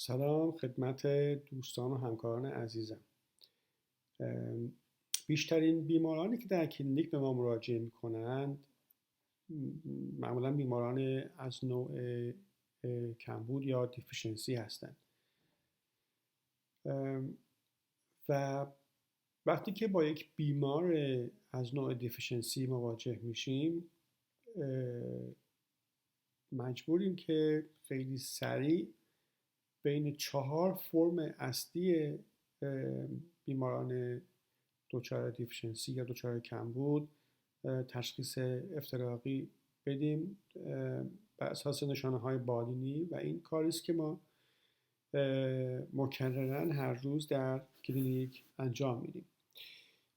سلام خدمت دوستان و همکاران عزیزم. بیشترین بیمارانی که در کلینیک به ما مراجعه میکنند معمولا بیماران از نوع کمبود یا دیفیشنسی هستند و وقتی که با یک بیمار از نوع دیفیشنسی مواجه میشیم مجبوریم که خیلی سریع بین 4 فرم اصلی بیماران دچار دیفیشنسی یا دچار کمبود تشخیص افتراقی بدیم بر اساس نشانه‌های بالینی و این کاری است که ما مکرراً هر روز در کلینیک انجام میدیم.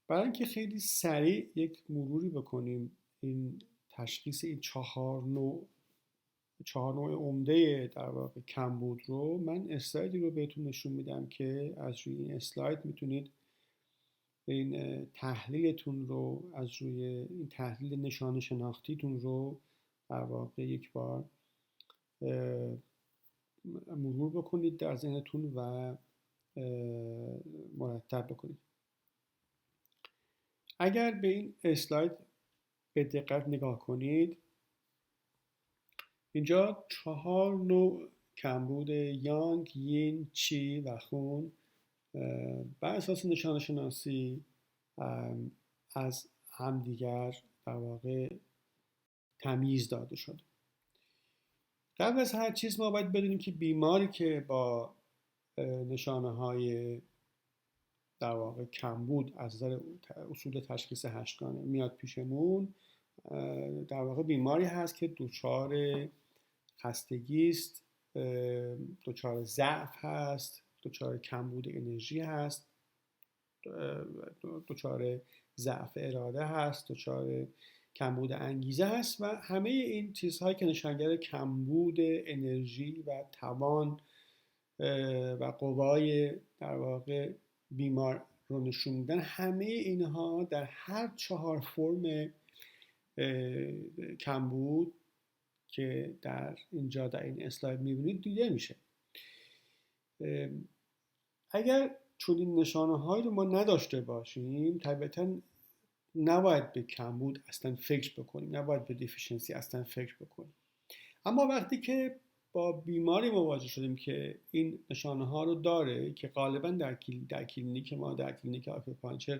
برای اینکه خیلی سریع یک مروری بکنیم این تشخیص این 4 نوع عمده در واقع کمبود رو، من اسلایدی رو بهتون نشون میدم که از روی این اسلاید میتونید این تحلیلتون رو، از روی این تحلیل نشان شناختیتون رو در واقع یک بار مرور بکنید در ذهنتون و مرتب بکنید. اگر به این اسلاید به دقت نگاه کنید، اینجا 4 نوع کمبود یانگ، یین، چی و خون بر اساس نشان شناسی از همدیگر در واقع تمیز داده شده. قبل از هر چیز ما باید بدونیم که بیماری که با نشانه های در واقع کمبود از نظر اصول تشخیص هشتگانه میاد پیشمون، در واقع بیماری هست که دچار خستگی است، دچار ضعف هست، دچار کمبود انرژی هست، دچار ضعف اراده هست، دچار کمبود انگیزه هست و همه این چیزهایی که نشانگر کمبود انرژی و توان و قوای در واقع بیمار رو نشون میدن، همه اینها در هر 4 فرم کمبود که در اینجا در این اسلاید میبینید دیده میشه. اگر چنین نشانه‌هایی رو ما نداشته باشیم، طبیعتاً نباید به کمبود اصلا فکر بکنیم، نباید به دیفیشنسی اصلا فکر بکنیم. اما وقتی که با بیماری مواجه شدیم که این نشانه‌ها رو داره، که غالباً در کلینیک ما، در کلینیک آکوپانکچر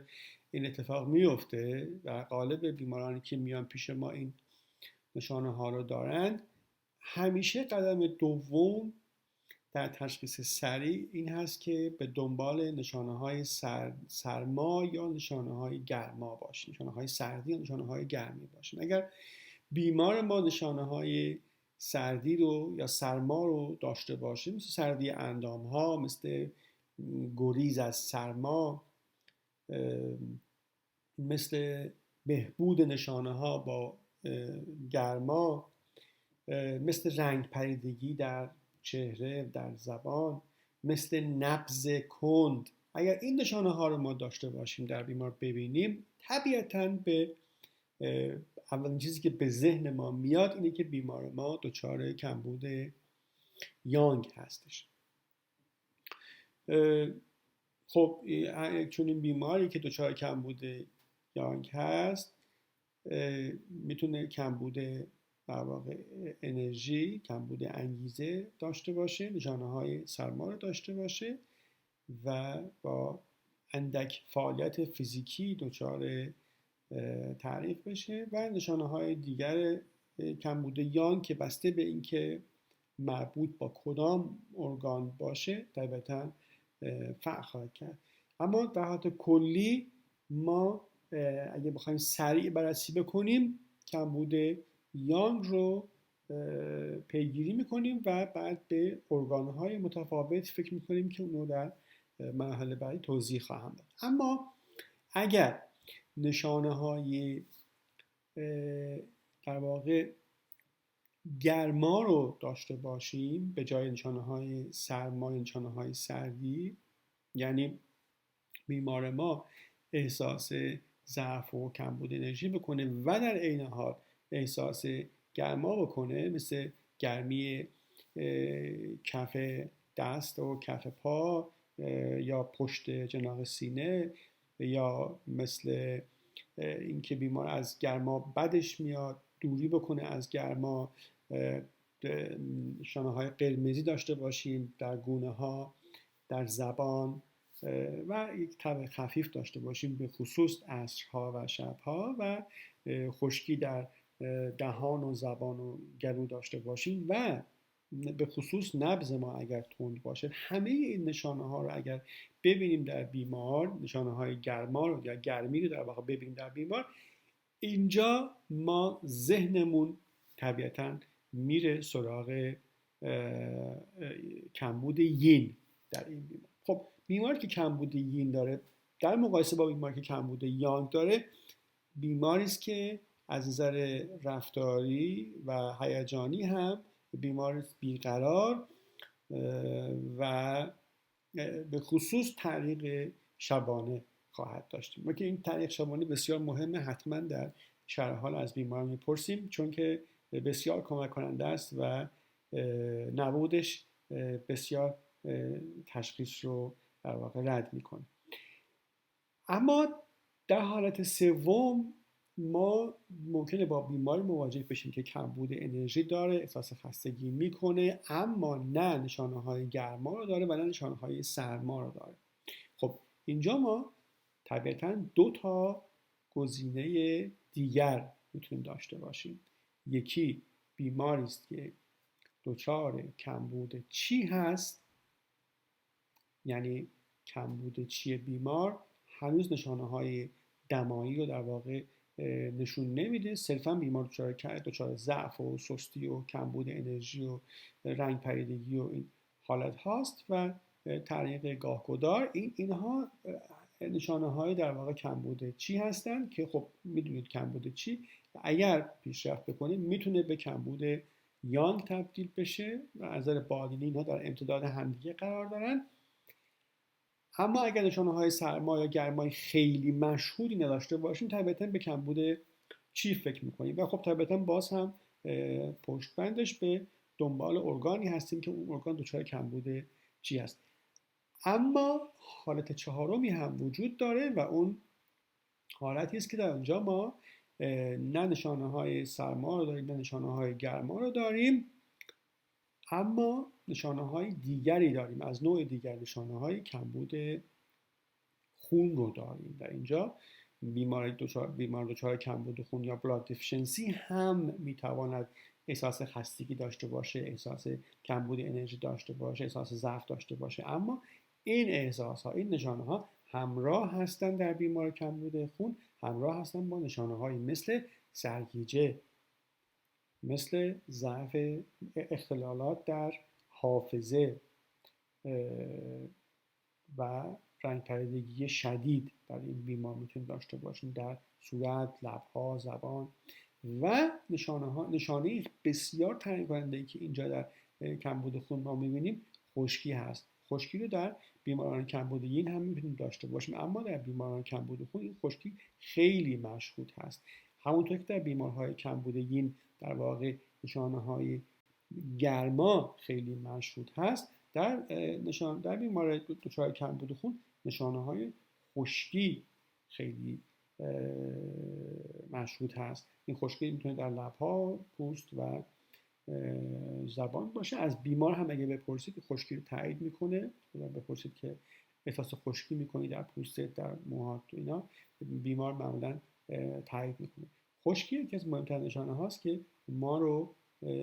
این اتفاق میفته و غالب بیمارانی که میان پیش ما این نشانه‌ها رو دارند، همیشه قدم دوم در تشخیص سریع این هست که به دنبال نشانه‌های سرما یا نشانه‌های گرما باشیم، نشانه‌های سردی یا نشانه‌های گرمی باشیم. اگر بیمار ما نشانه‌های سردی رو یا سرما رو داشته باشیم، مثل سردی اندام‌ها، مثل گریز از سرما، مثل بهبود نشانه‌ها با گرما، مثل رنگ پریدگی در چهره، در زبان، مثل نبض کند، اگر این نشانه ها رو ما داشته باشیم در بیمار ببینیم، طبیعتاً به اولین چیزی که به ذهن ما میاد اینه که بیمار ما دچار کمبود یانگ هستش. خب چون این بیماری که دچار کمبود یانگ هست میتونه کمبود در واقع انرژی، کمبود انگیزه داشته باشه، نشانه‌های سرما رو داشته باشه و با اندک فعالیت فیزیکی دچار تعریف بشه و نشانه‌های دیگر کمبود یانگ که بسته به اینکه مربوط با کدام ارگان باشه طبعاً فرق خواهد کرد. اما در حالت کلی ما اگه بخوایم سریع بررسی بکنیم، کمبود یانگ رو پیگیری میکنیم و بعد به ارگانهای متفاوت فکر میکنیم که اونو در مرحله بعدی توضیح خواهم داد. اما اگر نشانه های در واقع گرما رو داشته باشیم به جای نشانه های سرما، نشانه های سردی، یعنی بیمار ما احساس ضعف و کمبود انرژی بکنه و در عین حال احساس گرما بکنه، مثل گرمی کف دست و کف پا یا پشت جناح سینه، یا مثل اینکه بیمار از گرما بدش میاد، دوری بکنه از گرما، نشانه های قرمزی داشته باشیم در گونه ها، در زبان و یک تب خفیف داشته باشیم به خصوص عصرها و شبها، و خشکی در دهان و زبان و گلو داشته باشیم و به خصوص نبض ما اگر تند باشه. همه این نشانه ها رو اگر ببینیم در بیمار، نشانه های گرما رو یا گرمی رو در واقع ببینیم در بیمار، اینجا ما ذهنمون طبیعتاً میره سراغ کمبود یین در این بیمار. خب بیماری که کمبود یین داره در مقایسه با بیماری که کمبود یانگ داره، بیماری است که از نظر رفتاری و هیجانی هم بیمار بیقرار و به خصوص تعلیق شبانه خواهد داشت. ما که این تعلیق شبانه بسیار مهمه، حتما در شرح حال از بیمار میپرسیم، چون که بسیار کمک کننده است و نبودش بسیار تشخیص رو در واقع رد میکنه. اما در حالت سوم ما ممکنه با بیماری مواجه بشیم که کمبود انرژی داره، احساس خستگی میکنه، اما نه نشانه های گرما رو داره و نه نشانه های سرما رو داره. خب اینجا ما طبیعتاً 2 تا گزینه دیگر میتونیم داشته باشیم. یکی بیماری است که دچار کمبود چی هست، یعنی کمبود چی بیمار هنوز نشانه های دمایی رو در واقع نشون نمیده، صرفا بیمار دچار ضعف و سستی و کمبود انرژی و رنگ پریدگی و این حالت هاست و تعلیق گاهگدار. اینها نشانه های در واقع کمبود چی هستند که خب میدونید کمبود چی اگر پیشرفت بکنه میتونه به کمبود یانگ تبدیل بشه و از نظر بالینی اینها در امتداد همدیگه قرار دارن. اما اگر نشانه های سرما یا گرمای خیلی مشهودی نداشته باشیم، طبیعتا به کمبود چی فکر میکنیم و خب طبیعتا باز هم پشت بندش به دنبال ارگانی هستیم که اون ارگان دچار کمبود چی هست. اما حالت چهارمی هم وجود داره و اون حالتی است که در اونجا ما نه نشانه های سرما رو داریم نه نشانه های گرما رو داریم، اما نشانه های دیگری داریم، از نوع دیگر نشانه های کمبود خون رو داریم. در اینجا بیمار دچار کمبود خون یا بلاد دیفیشنسی هم میتواند احساس خستگی داشته باشه، احساس کمبود انرژی داشته باشه، احساس ضعف داشته باشه، اما این احساس ها، این نشانه ها همراه هستند در بیمار کمبود خون، همراه هستند با نشانه های مثل سرگیجه، مثل ضعف، اختلالات در حافظه و رنگ پریدگی شدید در این بیمار میتونیم داشته باشیم در صورت، لبها، زبان. و نشانه بسیار تعیین کننده که اینجا در کمبود خون ما میبینیم خشکی هست. خشکی رو در بیماران کمبود یین هم میتونیم داشته باشیم، اما در بیماران کمبود خون این خشکی خیلی مشهود هست. همونطور که در بیمارهای کمبود یین در واقع نشانه های گرما خیلی مشهود هست، در بیمار دچار کمبود خون نشانه های خشکی خیلی مشهود هست. این خشکی میتونه در لبها، پوست و زبان باشه. از بیمار هم اگه بپرسید خشکی رو تایید میکنه و بپرسید که احساس خشکی میکنی در پوست، در موهات، اینا بیمار معمولا تایید میکنه. خشکی یکی از مهمترین نشانه هاست که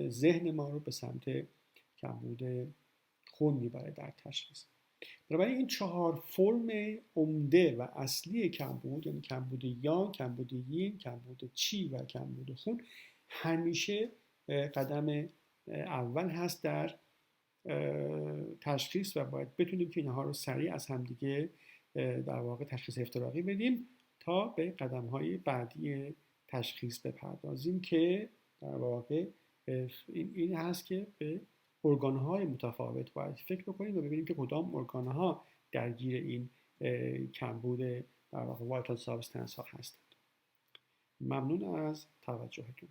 ذهن ما رو به سمت کمبود خون میبره در تشخیص. بنابراین این 4 فرم عمده و اصلی کمبود، یعنی کمبود یانگ، کمبود یین، کمبود چی و کمبود خون، همیشه قدم اول هست در تشخیص و باید بتونیم که اینها رو سریع از همدیگه در واقع تشخیص افتراقی بدیم تا به قدم‌های بعدی تشخیص بپردازیم که در واقع این هست که به ارگان‌های متفاوت باید فکر بکنیم و ببینیم که کدام ارگان‌ها درگیر این کمبود در واقع وایتال سابستنس ها هستند. ممنون از توجهتون.